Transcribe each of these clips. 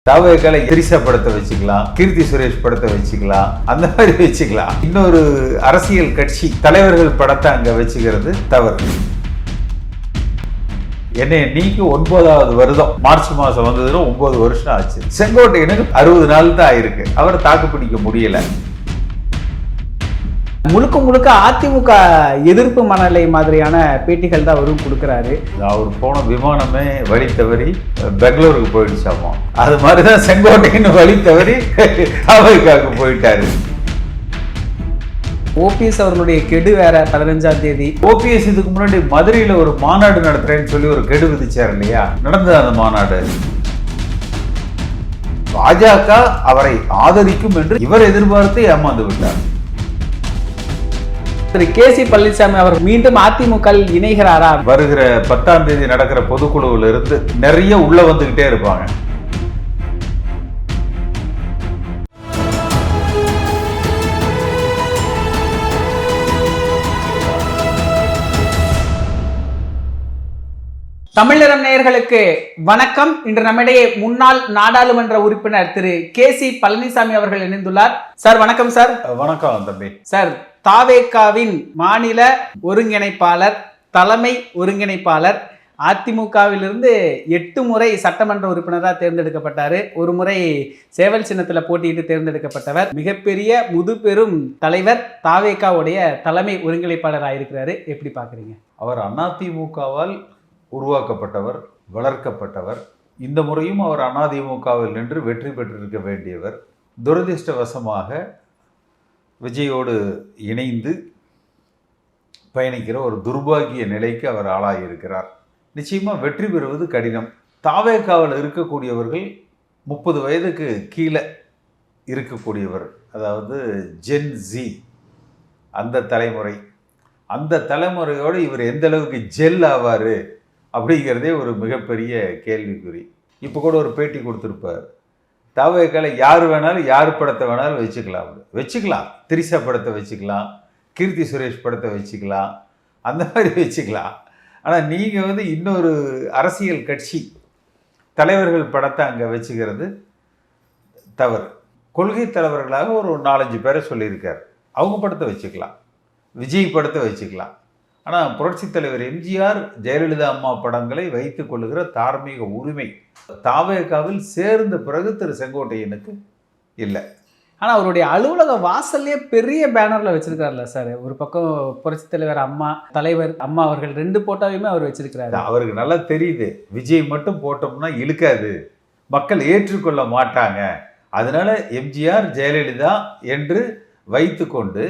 தாவேக்கால திரிசா படத்தை வச்சுக்கலாம், கீர்த்தி சுரேஷ் படத்தை வச்சுக்கலாம், அந்த மாதிரி வச்சுக்கலாம். இன்னொரு அரசியல் கட்சி தலைவர்கள் படத்தை அங்க வச்சுக்கிறது தவறு. என்னை நீக்கு 9வது வருடம் மார்ச் மாசம் வந்ததுல 9 வருஷம் ஆச்சு. செங்கோட்டையனுக்கு 60 நாள் தான் ஆயிருக்கு. அவரை தாக்கு பிடிக்க முடியல. முழுக்க அதிமுக எதிர்ப்பு மனநிலை மாதிரியான பேட்டிகள் தான் அவரும் கொடுக்குறாரு. அவர் போன விமானமே வழி தவறி பெங்களூருக்கு போயிடுச்சாமா. அது மாதிரிதான் செங்கோட்டையன் வழி தவறி தாவேக்காவுக்கு போயிட்டாரு. ஓபிஎஸ் அவர்களுடைய கெடு வேற 15ஆம் தேதி. ஓபிஎஸ் இதுக்கு முன்னாடி மதுரையில ஒரு மாநாடு நடத்துறேன்னு சொல்லி ஒரு கெடு விதிச்சார் இல்லையா? நடந்தது அந்த மாநாடு. பாஜக அவரை ஆதரிக்கும் என்று இவர் எதிர்பார்த்து ஏமாந்து விட்டார். திரு கே.சி. பழனிசாமி அவர் மீண்டும் அதிமுக இணைகிறாரா? வருகிற 10ஆம் தேதி நடக்கிற பொதுக்குழுவில் இருந்து நிறைய உள்ள வந்துகிட்டே இருப்பாங்க. தமிழரம் நேயர்களுக்கு வணக்கம். இன்று நம்மிடையே முன்னாள் நாடாளுமன்ற உறுப்பினர் திரு கே.சி. பழனிசாமி அவர்கள் இணைந்துள்ளார். சார் வணக்கம். சார் வணக்கம் தம்பி. சார், தாவேகாவின் மாநில ஒருங்கிணைப்பாளர், தலைமை ஒருங்கிணைப்பாளர், அதிமுகவிலிருந்து 8 முறை சட்டமன்ற உறுப்பினராக தேர்ந்தெடுக்கப்பட்டாரு. ஒரு முறை சேவல் சின்னத்தில் போட்டியிட்டு தேர்ந்தெடுக்கப்பட்டவர். மிகப்பெரிய முதுபெரும் தலைவர், தாவேகாவுடைய தலைமை ஒருங்கிணைப்பாளராக இருக்கிறாரு. எப்படி பார்க்குறீங்க? அவர் அதிமுகவால் உருவாக்கப்பட்டவர், வளர்க்கப்பட்டவர். இந்த முறையும் அவர் அதிமுகவில் நின்று வெற்றி பெற்றிருக்க வேண்டியவர். துரதிர்ஷ்டவசமாக விஜயோடு இணைந்து பயணிக்கிற ஒரு துர்பாகிய நிலைக்கு அவர் ஆளாகியிருக்கிறார். நிச்சயமாக வெற்றி பெறுவது கடினம். தாவேகாவில் இருக்கக்கூடியவர்கள் 30 வயதுக்கு கீழே இருக்கக்கூடியவர், அதாவது ஜென் ஜி, அந்த தலைமுறை. அந்த தலைமுறையோடு இவர் எந்த அளவுக்கு ஜெல் ஆவார் அப்படிங்கிறதே ஒரு மிகப்பெரிய கேள்விக்குறி. இப்போ கூட ஒரு பேட்டி கொடுத்துருப்பார். தாவேக்கால யார் வேணாலும் யார் படத்தை வேணாலும் வச்சுக்கலாம். திரிசா படத்தை வச்சுக்கலாம், கீர்த்தி சுரேஷ் படத்தை வச்சுக்கலாம், அந்த மாதிரி வச்சுக்கலாம். ஆனால் நீங்கள் இன்னொரு அரசியல் கட்சி தலைவர்கள் படத்தை அங்கே வச்சுக்கிறது தவறு. கொள்கை தலைவர்களாக ஒரு 4-5 பேரை சொல்லியிருக்கார். அவங்க படத்தை வச்சுக்கலாம், விஜய் படத்தை வச்சுக்கலாம். ஆனால் புரட்சித் தலைவர் எம்ஜிஆர், ஜெயலலிதா அம்மா படங்களை வைத்துக் கொள்ளுகிற தார்மீக உரிமை தாவேகாவில் சேர்ந்த பிறகு திரு செங்கோட்டையனுக்கு இல்லை. ஆனால் அவருடைய அலுவலக வாசல்லே பெரிய பேனரில் வச்சிருக்காருல்ல சார். ஒரு பக்கம் புரட்சித் தலைவர் அம்மா, தலைவர் அம்மா அவர்கள் 2 போட்டோவையுமே அவர் வச்சிருக்கிறாரு. அவருக்கு நல்லா தெரியுது, விஜய் மட்டும் போட்டோம்னா இழுக்காது, மக்கள் ஏற்றுக்கொள்ள மாட்டாங்க. அதனால எம்ஜிஆர், ஜெயலலிதா என்று வைத்துக்கொண்டு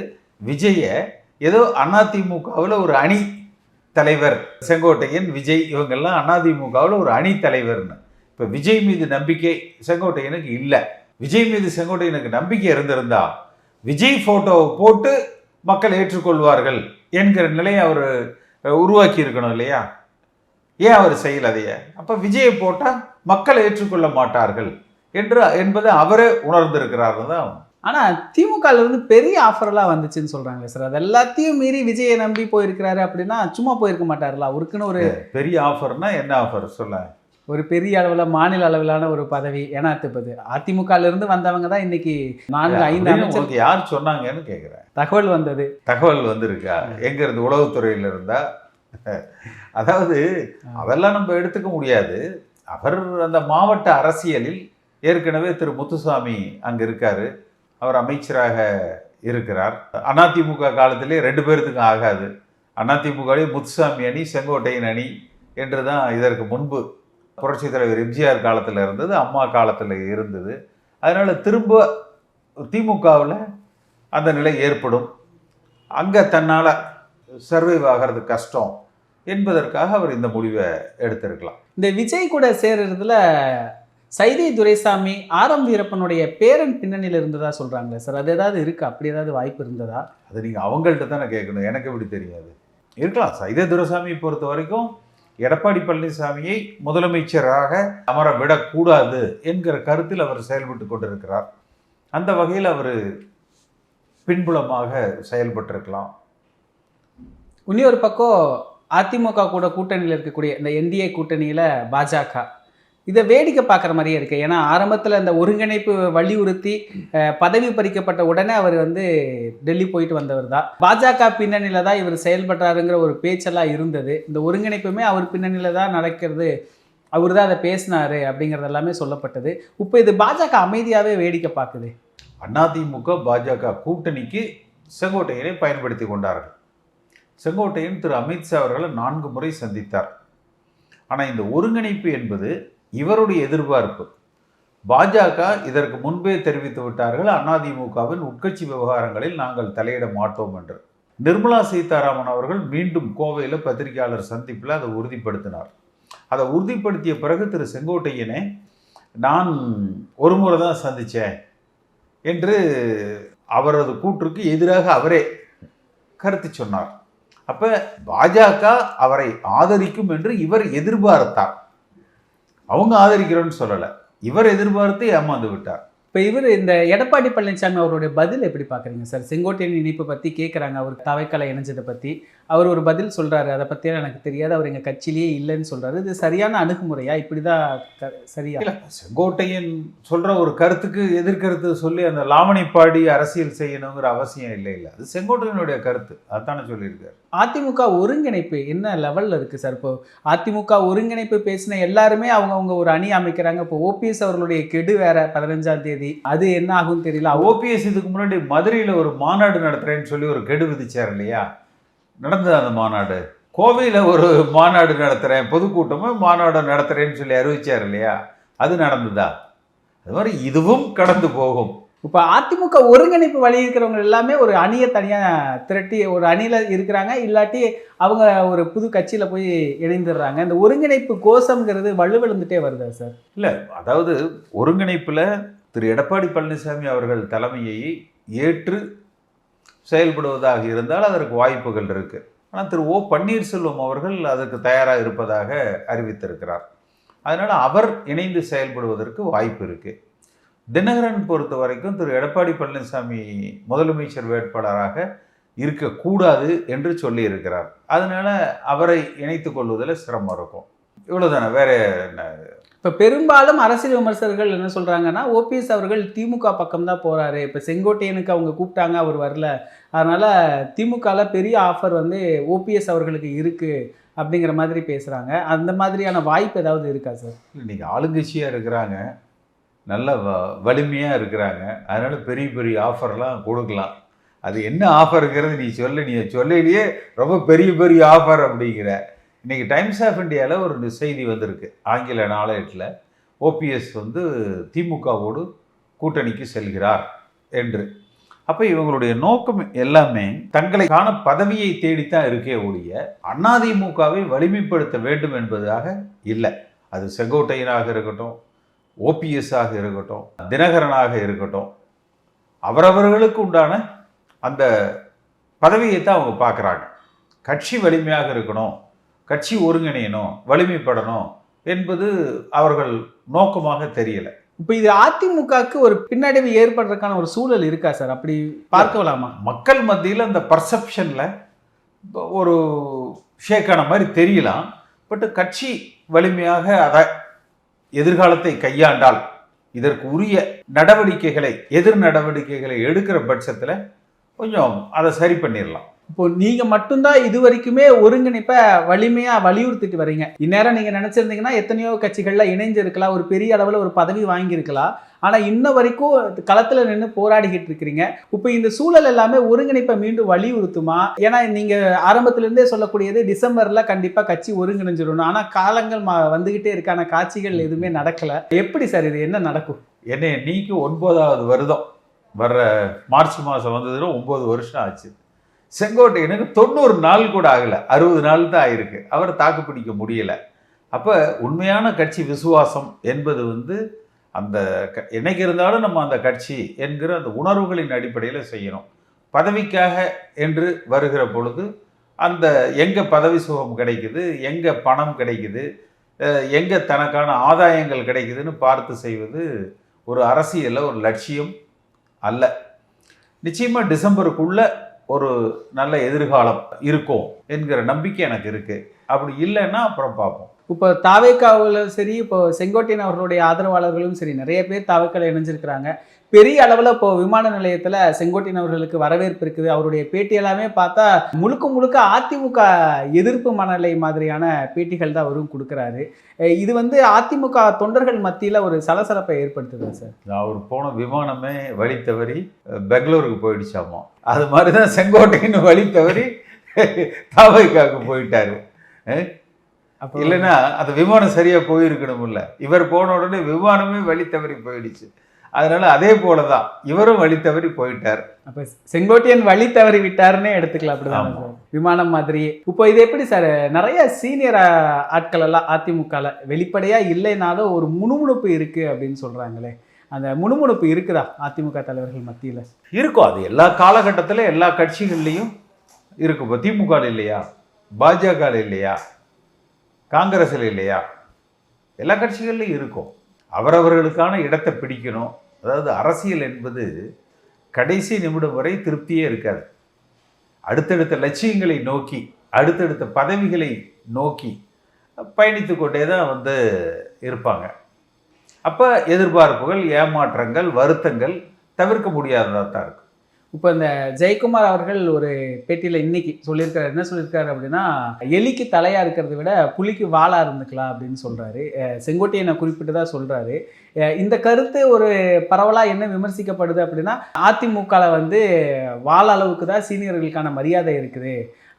விஜயை ஏதோ அதிமுகவில் ஒரு அணி தலைவர், செங்கோட்டையன், விஜய் இவங்கெல்லாம் அதிமுகவில் ஒரு அணி தலைவர்னு. இப்போ விஜய் மீது நம்பிக்கை செங்கோட்டையனுக்கு இல்லை. விஜய் மீது செங்கோட்டையனுக்கு நம்பிக்கை இருந்திருந்தா விஜய் ஃபோட்டோவை போட்டு மக்கள் ஏற்றுக்கொள்வார்கள் என்கிற நிலையை அவர் உருவாக்கி இருக்கணும் இல்லையா? ஏன் அவர் செய்யல அதைய? அப்போ விஜயை போட்டால் மக்கள் ஏற்றுக்கொள்ள மாட்டார்கள் என்பதை அவரே உணர்ந்திருக்கிறாரு தான். ஆனால் திமுகலேருந்து பெரிய ஆஃபர்லாம் வந்துச்சுன்னு சொல்கிறாங்களே சார். அது எல்லாத்தையும் மீறி விஜயை நம்பி போயிருக்கிறாரு அப்படின்னா சும்மா போயிருக்க மாட்டார்ல. அவருக்குன்னு ஒரு பெரிய ஆஃபர்னா என்ன ஆஃபர் சொல்ல? ஒரு பெரிய அளவில் மாநில அளவிலான ஒரு பதவி. ஏன்னா அதிமுகலேருந்து வந்தவங்க தான் இன்னைக்கு 4-5 அமைச்சர். யார் சொன்னாங்கன்னு கேட்குறேன். தகவல் வந்திருக்கா? எங்க இருந்து? உளவுத்துறையில் இருந்தா? அதாவது அதெல்லாம் நம்ம எடுத்துக்க முடியாது. அவர் அந்த மாவட்ட அரசியலில் ஏற்கனவே திரு முத்துசாமி அங்கே இருக்காரு, அவர் அமைச்சராக இருக்கிறார். அதிமுக காலத்திலே 2 பேர்த்துக்கும் ஆகாது. அதிமுகவே முத்துசாமி அணி, செங்கோட்டையன் அணி என்று தான் இதற்கு முன்பு புரட்சித் தலைவர் எம்ஜிஆர் காலத்தில் இருந்தது, அம்மா காலத்தில் இருந்தது. அதனால் திரும்ப திமுகவில் அந்த நிலை ஏற்படும். அங்கே தன்னால் சர்வைவ் ஆகிறது கஷ்டம் என்பதற்காக அவர் இந்த முடிவை எடுத்திருக்கலாம். இந்த விஜய் கூட சேர்றதுல சைதை துரைசாமி, ஆரம் வீரப்பனுடைய பேரன் பின்னணியில் இருந்ததா சொல்கிறாங்களே சார். அது ஏதாவது இருக்கா? அப்படி ஏதாவது வாய்ப்பு இருந்ததா? அது நீங்கள் அவங்கள்ட்ட தானே கேட்கணும், எனக்கு எப்படி தெரியாது. இருக்கலாம். சைதை துரைசாமி பொறுத்த வரைக்கும் எடப்பாடி பழனிசாமியை முதலமைச்சராக அமர விடக்கூடாது என்கிற கருத்தில் அவர் செயல்பட்டு கொண்டிருக்கிறார். அந்த வகையில் அவர் பின்புலமாக செயல்பட்டிருக்கலாம். இன்னொரு பக்கம் அதிமுக கூட கூட்டணியில் இருக்கக்கூடிய இந்த என்டிஏ கூட்டணியில் பாஜக இதை வேடிக்கை பார்க்குற மாதிரியே இருக்குது. ஏன்னா ஆரம்பத்தில் அந்த ஒருங்கிணைப்பு வலியுறுத்தி பதவி பறிக்கப்பட்ட உடனே அவர் வந்து டெல்லி போயிட்டு வந்தவர் தான். பாஜக பின்னணியில் தான் இவர் செயல்படுறாருங்கிற ஒரு பேச்செல்லாம் இருந்தது. இந்த ஒருங்கிணைப்புமே அவர் பின்னணியில் தான் நடக்கிறது, அவர் தான் அதை பேசினாரு அப்படிங்கிறது எல்லாமே சொல்லப்பட்டது. இப்போ இது பாஜக அமைதியாகவே வேடிக்கை பார்க்குது. அதிமுக பாஜக கூட்டணிக்கு செங்கோட்டையனை பயன்படுத்தி கொண்டார்கள். செங்கோட்டையன் திரு அமித்ஷா அவர்களை 4 முறை சந்தித்தார். ஆனால் இந்த ஒருங்கிணைப்பு என்பது இவருடைய எதிர்பார்ப்பு. பாஜக இதற்கு முன்பே தெரிவித்து விட்டார்கள், அதிமுகவின் உட்கட்சி விவகாரங்களில் நாங்கள் தலையிட மாட்டோம் என்று. நிர்மலா சீதாராமன் அவர்கள் மீண்டும் கோவையில் பத்திரிகையாளர் சந்திப்பில் அதை உறுதிப்படுத்தினார். அதை உறுதிப்படுத்திய பிறகு திரு செங்கோட்டையனை நான் ஒரு முறை தான் சந்தித்தேன் என்று அவரது கூற்றுக்கு எதிராக அவரே கருத்து சொன்னார். அப்போ பாஜக அவரை ஆதரிக்கும் என்று இவர் எதிர்பார்த்தார். அவங்க ஆதரிக்கிறோன்னு சொல்லலை, இவர் எதிர்பார்த்து ஏமாந்து விட்டார். இப்போ இவர் இந்த எடப்பாடி பழனிசாமி அவருடைய பதில் எப்படி பார்க்குறீங்க சார்? செங்கோட்டையன் இணைப்பை பற்றி கேட்குறாங்க, அவர் தவைக்கலை இணைஞ்சதை பற்றி அவர் ஒரு பதில் சொல்கிறாரு, அதை பற்றியெல்லாம் எனக்கு தெரியாது, அவர் எங்கள் கட்சியிலேயே இல்லைன்னு சொல்கிறாரு. இது சரியான அணுகுமுறையா? இப்படி தான் சரியா? இல்லை, செங்கோட்டையன் சொல்கிற ஒரு கருத்துக்கு எதிர்கருத்து சொல்லி அந்த லாவணிப்பாடி அரசியல் செய்யணுங்கிற அவசியம் இல்லை. அது செங்கோட்டையனுடைய கருத்து, அதுதானே சொல்லியிருக்காரு. அதிமுக ஒருங்கிணைப்பு என்ன லெவலில் இருக்குது சார்? இப்போ அதிமுக ஒருங்கிணைப்பு பேசின எல்லாருமே அவங்க ஒரு அணி அமைக்கிறாங்க. இப்போ ஓபிஎஸ் அவர்களுடைய கெடு வேற 15ஆம் தேதி, அது என்ன ஆகும்னு தெரியல. ஓபிஎஸ் இதுக்கு முன்னாடி மதுரையில் ஒரு மாநாடு நடத்துகிறேன்னு சொல்லி ஒரு கெடு விதிச்சார் இல்லையா? நடந்தது அந்த மாநாடு. கோவையில் ஒரு மாநாடு நடத்துகிறேன், பொதுக்கூட்டமும் மாநாடு நடத்துகிறேன்னு சொல்லி அறிவிச்சார் இல்லையா? அது நடந்ததா? அது மாதிரி இதுவும் கடந்து போகும். இப்போ அதிமுக ஒருங்கிணைப்பு வழி இருக்கிறவங்க எல்லாமே ஒரு அணியை தனியாக திரட்டி ஒரு அணியில் இருக்கிறாங்க, இல்லாட்டி அவங்க ஒரு புது கட்சியில் போய் இணைந்துடுறாங்க. இந்த ஒருங்கிணைப்பு கோஷம்ங்கிறது வலுவிழந்துட்டே வருதா சார்? இல்லை, அதாவது ஒருங்கிணைப்பில் திரு எடப்பாடி பழனிசாமி அவர்கள் தலைமையை ஏற்று செயல்படுவதாக இருந்தால் அதற்கு வாய்ப்புகள் இருக்குது. ஆனால் திரு ஓ பன்னீர்செல்வம் அவர்கள் அதற்கு தயாராக இருப்பதாக அறிவித்திருக்கிறார். அதனால் அவர் இணைந்து செயல்படுவதற்கு வாய்ப்பு இருக்குது. தினகரன் பொறுத்த வரைக்கும் திரு எடப்பாடி பழனிசாமி முதலமைச்சர் வேட்பாளராக இருக்கக்கூடாது என்று சொல்லியிருக்கிறார். அதனால் அவரை இணைத்து கொள்வதில் சிரமம் இருக்கும். இவ்வளோதானே, வேற என்ன? இப்போ பெரும்பாலும் அரசியல் விமர்சகர்கள் என்ன சொல்கிறாங்கன்னா, ஓபிஎஸ் அவர்கள் திமுக பக்கம் தான் போகிறாரு. இப்போ செங்கோட்டையனுக்கு அவங்க கூப்பிட்டாங்க, அவர் வரல, அதனால் திமுகவில் பெரிய ஆஃபர் வந்து ஓபிஎஸ் அவர்களுக்கு இருக்குது அப்படிங்கிற மாதிரி பேசுகிறாங்க. அந்த மாதிரியான வாய்ப்பு ஏதாவது இருக்கா சார்? நீங்கள் ஆளுங்கட்சியாக இருக்கிறாங்க, நல்ல வலிமையாக இருக்கிறாங்க, அதனால் பெரிய பெரிய ஆஃபர்லாம் கொடுக்கலாம். அது என்ன ஆஃபருங்கிறது நீ சொல்லலையே, ரொம்ப பெரிய பெரிய ஆஃபர் அப்படிங்கிற. இன்றைக்கி டைம்ஸ் ஆஃப் இந்தியாவில் ஒரு செய்தி வந்திருக்கு, ஆங்கில நாளேட்டில். ஓபிஎஸ் வந்து திமுகவோடு கூட்டணிக்கு செல்கிறார் என்று. அப்போ இவங்களுடைய நோக்கம் எல்லாமே தங்களுக்கான பதவியை தேடித்தான் இருக்கே ஒழிய அதிமுகவை வலிமைப்படுத்த வேண்டும் என்பதாக இல்லை. அது செங்கோட்டையனாக இருக்கட்டும், ஓபிஎஸ்ஸாக இருக்கட்டும், தினகரனாக இருக்கட்டும், அவரவர்களுக்கு உண்டான அந்த பதவியை தான் அவங்க பார்க்குறாங்க. கட்சி வலிமையாக இருக்கணும், கட்சி ஒருங்கிணையணும், வலிமைப்படணும் என்பது அவர்கள் நோக்கமாக தெரியலை. இப்போ இது அதிமுகவுக்கு ஒரு பின்னடைவு ஏற்படுறதுக்கான ஒரு சூழல் இருக்கா சார்? அப்படி பார்க்கலாமா? மக்கள் மத்தியில் அந்த பர்செப்ஷனில் ஒரு ஷேக்கான மாதிரி தெரியலாம். பட் கட்சி வலிமையாக அதை எதிர்காலத்தை கையாண்டால் இதற்கு உரிய நடவடிக்கைகளை, எதிர் நடவடிக்கைகளை எடுக்கிற பட்சத்தில் கொஞ்சம் அதை சரி பண்ணிடலாம். இப்போ நீங்கள் மட்டும்தான் இது வரைக்குமே ஒருங்கிணைப்பை வலிமையாக வலியுறுத்திட்டு வரீங்க. இந்நேரம் நீங்கள் நினச்சிருந்தீங்கன்னா எத்தனையோ கட்சிகளில் இணைஞ்சிருக்கலாம், ஒரு பெரிய அளவில் ஒரு பதவி வாங்கியிருக்கலாம். ஆனால் இன்ன வரைக்கும் களத்தில் நின்று போராடிக்கிட்டு இருக்கிறீங்க. இப்போ இந்த சூழல் எல்லாமே ஒருங்கிணைப்பை மீண்டும் வலியுறுத்துமா? ஏன்னா நீங்கள் ஆரம்பத்திலேருந்தே சொல்லக்கூடியது டிசம்பரில் கண்டிப்பாக கட்சி ஒருங்கிணைஞ்சிடணும். ஆனால் காலங்கள் வந்துக்கிட்டே இருக்கான காட்சிகள் எதுவுமே நடக்கலை. எப்படி சார் இது என்ன நடக்கும்? என்னை நீக்கி 9வது வருடம் வர்ற மார்ச் மாதம் வந்ததுன்னா 9 வருஷம் ஆச்சு. செங்கோட்டையனுக்கு 90 நாள் கூட ஆகலை, 60 நாள் தான் ஆயிருக்கு. அவரை தாக்கு பிடிக்க முடியலை. அப்போ உண்மையான கட்சி விசுவாசம் என்பது வந்து அந்த என்னைக்கு இருந்தாலும் நம்ம அந்த கட்சி என்கிற அந்த உணர்வுகளின் அடிப்படையில் செய்யணும். பதவிக்காக என்று வருகிற பொழுது அந்த எங்கே பதவி சுகம் கிடைக்குது, எங்கே பணம் கிடைக்குது, எங்கே தனக்கான ஆதாயங்கள் கிடைக்குதுன்னு பார்த்து செய்வது ஒரு அரசியலில் ஒரு லட்சியம் அல்ல. நிச்சயமாக டிசம்பருக்குள்ள ஒரு நல்ல எதிர்காலம் இருக்கும் என்கிற நம்பிக்கை எனக்கு இருக்குது. அப்படி இல்லைன்னா அப்புறம் பார்ப்போம். இப்போ தாவேக்காவில் சரி, இப்போ செங்கோட்டையன் அவர்களுடைய ஆதரவாளர்களும் சரி, நிறைய பேர் தாவேக்காவில் இணைஞ்சிருக்கிறாங்க. பெரிய அளவில் இப்போ விமான நிலையத்தில் செங்கோட்டையன் அவர்களுக்கு வரவேற்பு இருக்குது. அவருடைய பேட்டி எல்லாமே பார்த்தா முழுக்க முழுக்க அதிமுக எதிர்ப்பு மனநிலை மாதிரியான பேட்டிகள் தான் அவரும் கொடுக்குறாரு. இது வந்து அதிமுக தொண்டர்கள் மத்தியில் ஒரு சலசலப்பை ஏற்படுத்துதா சார்? அவர் போன விமானமே வழி தவறி பெங்களூருக்கு போயிடுச்சாமா. அது மாதிரி தான் செங்கோட்டையன் வழி தவறி தாவைக்காவுக்கு போயிட்டாரு. இல்லைன்னா அந்த விமானம் சரியா போயிருக்கணும். இல்லை, இவர் போன உடனே விமானமே வழி தவறி போயிடுச்சு. அதனால அதே போலதான் இவரும் வழி தவறி போயிட்டார். அப்ப செங்கோட்டையன் வழி தவறி விட்டாருன்னே எடுத்துக்கலாம். அப்படிதான் சார், விமானம் மாதிரி. இப்போ இது எப்படி சார், நிறைய சீனியர் ஆட்கள் எல்லாம் அதிமுகல வெளிப்படையா இல்லைனாலும் ஒரு முணுமுணுப்பு இருக்கு அப்படின்னு சொல்றாங்களே, அந்த முணுமுணுப்பு இருக்குதா அதிமுக தலைவர்கள் மத்தியில? இருக்கும். அது எல்லா காலகட்டத்தில் எல்லா கட்சிகள்லையும் இருக்கும். இப்போ திமுக இல்லையா, பாஜக இல்லையா, காங்கிரஸில் இல்லையா, எல்லா கட்சிகள்லையும் இருக்கும். அவரவர்களுக்கான இடத்தை பிடிக்கணும். அதாவது அரசியல் என்பது கடைசி நிமிடம் வரை திருப்தியே இருக்காது. அடுத்தடுத்த லட்சியங்களை நோக்கி, அடுத்தடுத்த பதவிகளை நோக்கி பயணித்து கொண்டே தான் வந்து இருப்பாங்க. அப்போ எதிர்பார்ப்புகள், ஏமாற்றங்கள், வருத்தங்கள் தவிர்க்க முடியாததாக தான் இருக்கும். இப்போ இந்த ஜெயக்குமார் அவர்கள் ஒரு பேட்டியில் இன்னைக்கு சொல்லியிருக்காரு. என்ன சொல்லியிருக்காரு அப்படின்னா, எலிக்கு தலையாக இருக்கிறத விட புலிக்கு வாளாக இருந்துக்கலாம் அப்படின்னு சொல்கிறாரு. செங்கோட்டையனை குறிப்பிட்டு தான் சொல்கிறாரு. இந்த கருத்து ஒரு பரவலாக என்ன விமர்சிக்கப்படுது அப்படின்னா, அதிமுகவில் வந்து வாழ அளவுக்கு தான் சீனியர்களுக்கான மரியாதை இருக்குது,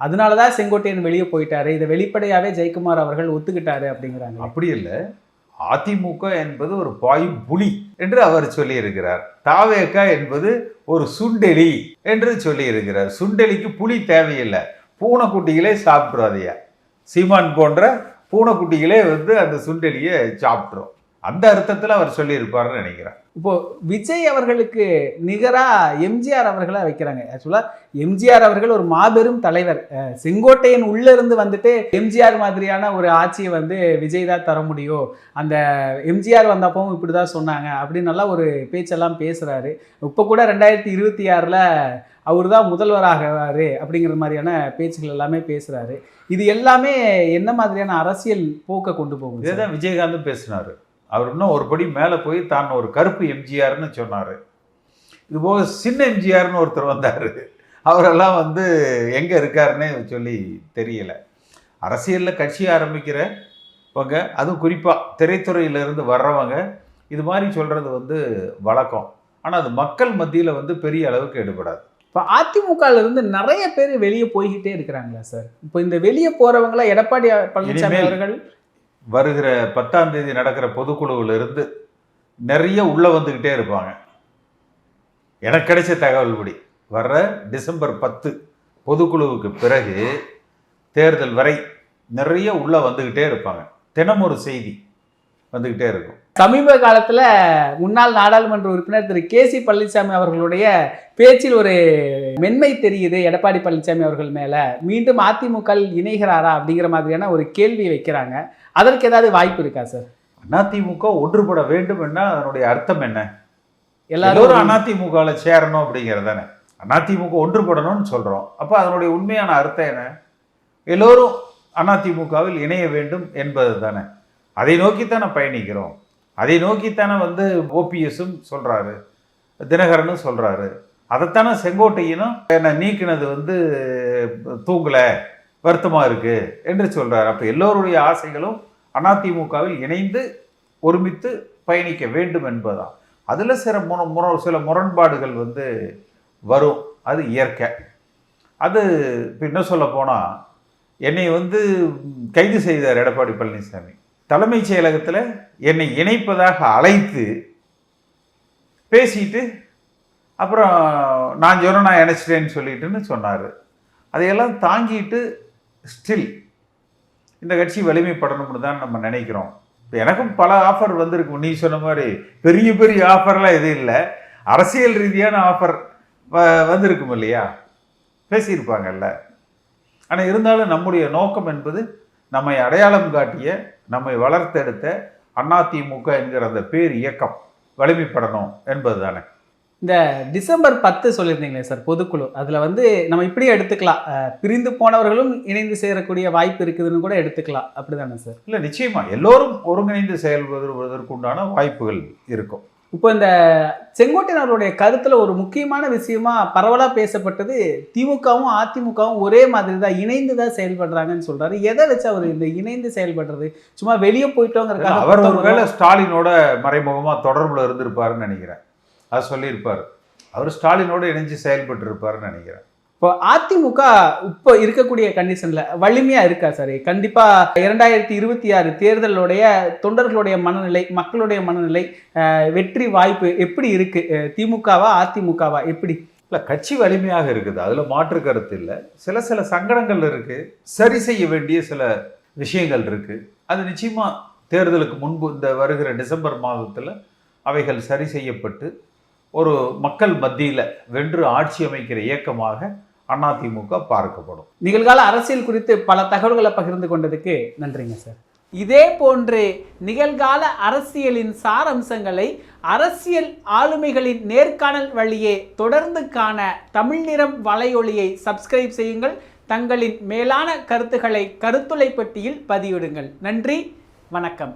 அதனால தான் செங்கோட்டையன் வெளியே போயிட்டாரு, இதை வெளிப்படையாகவே ஜெயக்குமார் அவர்கள் ஒத்துக்கிட்டாரு அப்படிங்கிறாங்க. அப்படி இல்லை, அதிமுக என்பது ஒரு பாயும் புலி என்று அவர் சொல்லியிருக்கிறார். தாவேக்கா என்பது ஒரு சுண்டெலி என்று சொல்லியிருக்கிறார். சுண்டெலிக்கு புலி தேவையில்லை, பூனைக்குட்டிகளே சாப்பிட்றாதையா. சீமான் போன்ற பூனைக்குட்டிகளே வந்து அந்த சுண்டெலியை சாப்பிட்றோம். அந்த அர்த்தத்தில் அவர் சொல்லியிருப்பார்னு நினைக்கிறேன். இப்போ விஜய் அவர்களுக்கு நிகராக எம்ஜிஆர் அவர்களை வைக்கிறாங்க. ஆக்சுவலாக எம்ஜிஆர் அவர்கள் ஒரு மாபெரும் தலைவர். செங்கோட்டையன் உள்ளிருந்து வந்துட்டு எம்ஜிஆர் மாதிரியான ஒரு ஆட்சியை வந்து விஜய் தான் தர முடியும், அந்த எம்ஜிஆர் வந்தப்பவும் இப்படி தான் சொன்னாங்க அப்படின்னு நல்லா ஒரு பேச்செல்லாம் பேசுகிறாரு. இப்போ கூட 2026 அவர் தான் முதல்வராகிறாரு அப்படிங்கிற மாதிரியான பேச்சுகள் எல்லாமே பேசுகிறாரு. இது எல்லாமே என்ன மாதிரியான அரசியல் போக்கை கொண்டு போகும்? இதுதான் விஜயகாந்தும் பேசினார். அவர் இன்னும் ஒரு படி மேலே போய் தான் ஒரு கருப்பு எம்ஜிஆர்னு சொன்னார். இதுபோக சின்ன எம்ஜிஆர்னு ஒருத்தர் வந்தார். அவரெல்லாம் வந்து எங்கே இருக்காருன்னே சொல்லி தெரியல. அரசியலில் கட்சி ஆரம்பிக்கிறவங்க, அதுவும் குறிப்பாக திரைத்துறையிலிருந்து வர்றவங்க இது மாதிரி சொல்கிறது வந்து வழக்கம். ஆனால் அது மக்கள் மத்தியில் வந்து பெரிய அளவுக்கு எடுபடாது. இப்போ அதிமுகலேருந்து நிறைய பேர் வெளியே போய்கிட்டே இருக்கிறாங்களா சார்? இப்போ இந்த வெளியே போகிறவங்கள எடப்பாடி பழனிசாமி அவர்கள் வருகிற 10ஆம் தேதி நடக்கிற பொதுக்குழுவிலிருந்து நிறைய உள்ளே வந்துக்கிட்டே இருப்பாங்க. எனக்கு கிடைச்ச தகவல் படி வர்ற டிசம்பர் 10 பொதுக்குழுவுக்கு பிறகு தேர்தல் வரை நிறைய உள்ளே வந்துக்கிட்டே இருப்பாங்க. தினம் ஒரு செய்தி வந்துக்கிட்டே இருக்கும். சமீப காலத்தில் முன்னாள் நாடாளுமன்ற உறுப்பினர் திரு கேசி பழனிசாமி அவர்களுடைய பேச்சில் ஒரு மென்மை தெரியுது எடப்பாடி பழனிசாமி அவர்கள் மேலே, மீண்டும் அதிமுக இணைகிறாரா அப்படிங்கிற மாதிரியான ஒரு கேள்வி வைக்கிறாங்க. அதற்கு ஏதாவது வாய்ப்பு இருக்கா சார்? அதிமுக ஒன்றுபட வேண்டும் என்ன, அதனுடைய அர்த்தம் என்ன? எல்லாரும் அதிமுகவில் சேரணும் அப்படிங்கிறது தானே. அதிமுக ஒன்றுபடணும்னு சொல்கிறோம். அப்போ அதனுடைய உண்மையான அர்த்தம் என்ன? எல்லோரும் அதிமுகவில் இணைய வேண்டும் என்பது தானே. அதை நோக்கித்தானே பயணிக்கிறோம். அதை நோக்கித்தானே வந்து ஓபிஎஸும் சொல்கிறாரு, தினகரனும் சொல்கிறாரு. அதைத்தானே செங்கோட்டையனும் என்னை நீக்கினது வந்து தூங்கலை, வருத்தமாக இருக்குது என்று சொல்கிறார். அப்போ எல்லோருடைய ஆசைகளும் அதிமுகவில் இணைந்து ஒருமித்து பயணிக்க வேண்டும் என்பதுதான். அதில் சில முரண்பாடுகள் வந்து வரும், அது இயற்கை. அது இப்போ என்ன சொல்ல போனால், என்னை வந்து கைது செய்தார் எடப்பாடி பழனிசாமி. தலைமைச் செயலகத்தில் என்னை இணைப்பதாக அழைத்து பேசிட்டு அப்புறம் நான் சொன்ன நான் இணைச்சிட்டேன்னு சொல்லிட்டுன்னு சொன்னார். அதையெல்லாம் தாங்கிட்டு ஸ்டில் இந்த கட்சி வலிமைப்படணும்னு தான் நம்ம நினைக்கிறோம். இப்போ எனக்கும் பல ஆஃபர் வந்திருக்கு. நீ சொன்ன மாதிரி பெரிய பெரிய ஆஃபர்லாம் எதுவும் இல்லை, அரசியல் ரீதியான ஆஃபர் வந்திருக்கும் இல்லையா, பேசியிருப்பாங்கல்ல. ஆனால் இருந்தாலும் நம்முடைய நோக்கம் என்பது நம்மை அடையாளம் காட்டிய, நம்மை வளர்த்தெடுத்த அதிமுக என்கிற அந்த பேர் இயக்கம் வலிமைப்படணும் என்பது தானே. இந்த டிசம்பர் 10 சொல்லியிருந்தீங்களே சார் பொதுக்குழு, அதில் வந்து நம்ம இப்படியே எடுத்துக்கலாம், பிரிந்து போனவர்களும் இணைந்து சேரக்கூடிய வாய்ப்பு இருக்குதுன்னு கூட எடுத்துக்கலாம், அப்படிதானே சார்? இல்லை, நிச்சயமா எல்லோரும் ஒருங்கிணைந்து செயல்படுவதற்குண்டான வாய்ப்புகள் இருக்கும். இப்போ இந்த செங்கோட்டையன் அவருடைய கருத்துல ஒரு முக்கியமான விஷயமா பரவலா பேசப்பட்டது, திமுகவும் அதிமுகவும் ஒரே மாதிரி தான், இணைந்து தான் செயல்படுறாங்கன்னு சொல்றாரு. எதை வச்சு அவர் இந்த இணைந்து செயல்படுறது? சும்மா வெளியே போயிட்டோங்கிறதுக்காக? அவர் ஒருவேளை ஸ்டாலினோட மறைமுகமா தொடர்புல இருந்திருப்பாருன்னு நினைக்கிறேன். அது சொல்லியிருப்பார். அவர் ஸ்டாலினோட இணைஞ்சு செயல்பட்டு இருப்பாருன்னு நினைக்கிறேன். இப்போ அதிமுக இப்போ இருக்கக்கூடிய கண்டிஷன்ல வலிமையா இருக்கா சார்? கண்டிப்பா 2026 தேர்தலுடைய தொண்டர்களுடைய மனநிலை, மக்களுடைய மனநிலை, வெற்றி வாய்ப்பு எப்படி இருக்கு? திமுகவா அதிமுகவா எப்படி? இல்லை, கட்சி வலிமையாக இருக்குது, அதுல மாற்று கருத்து இல்லை. சில சங்கடங்கள் இருக்கு, சரி செய்ய வேண்டிய சில விஷயங்கள் இருக்கு. அது நிச்சயமா தேர்தலுக்கு முன்பு இந்த வருகிற டிசம்பர் மாதத்துல அவைகள் சரி செய்யப்பட்டு ஒரு மக்கள் மத்தியில் வென்று ஆட்சி அமைக்கிற இயக்கமாக அதிமுக பார்க்கப்படும். நிகழ்கால அரசியல் குறித்து பல தகவல்களை பகிர்ந்து கொண்டதுக்கு நன்றிங்க சார். இதே போன்று நிகழ்கால அரசியலின் சாரம்சங்களை அரசியல் ஆளுமைகளின் நேர்காணல் வழியே தொடர்ந்து காண தமிழ் நிறம் வலையொலியை சப்ஸ்கிரைப் செய்யுங்கள். தங்களின் மேலான கருத்துக்களை கருத்துளை பெட்டியில் பதிவிடுங்கள். நன்றி, வணக்கம்.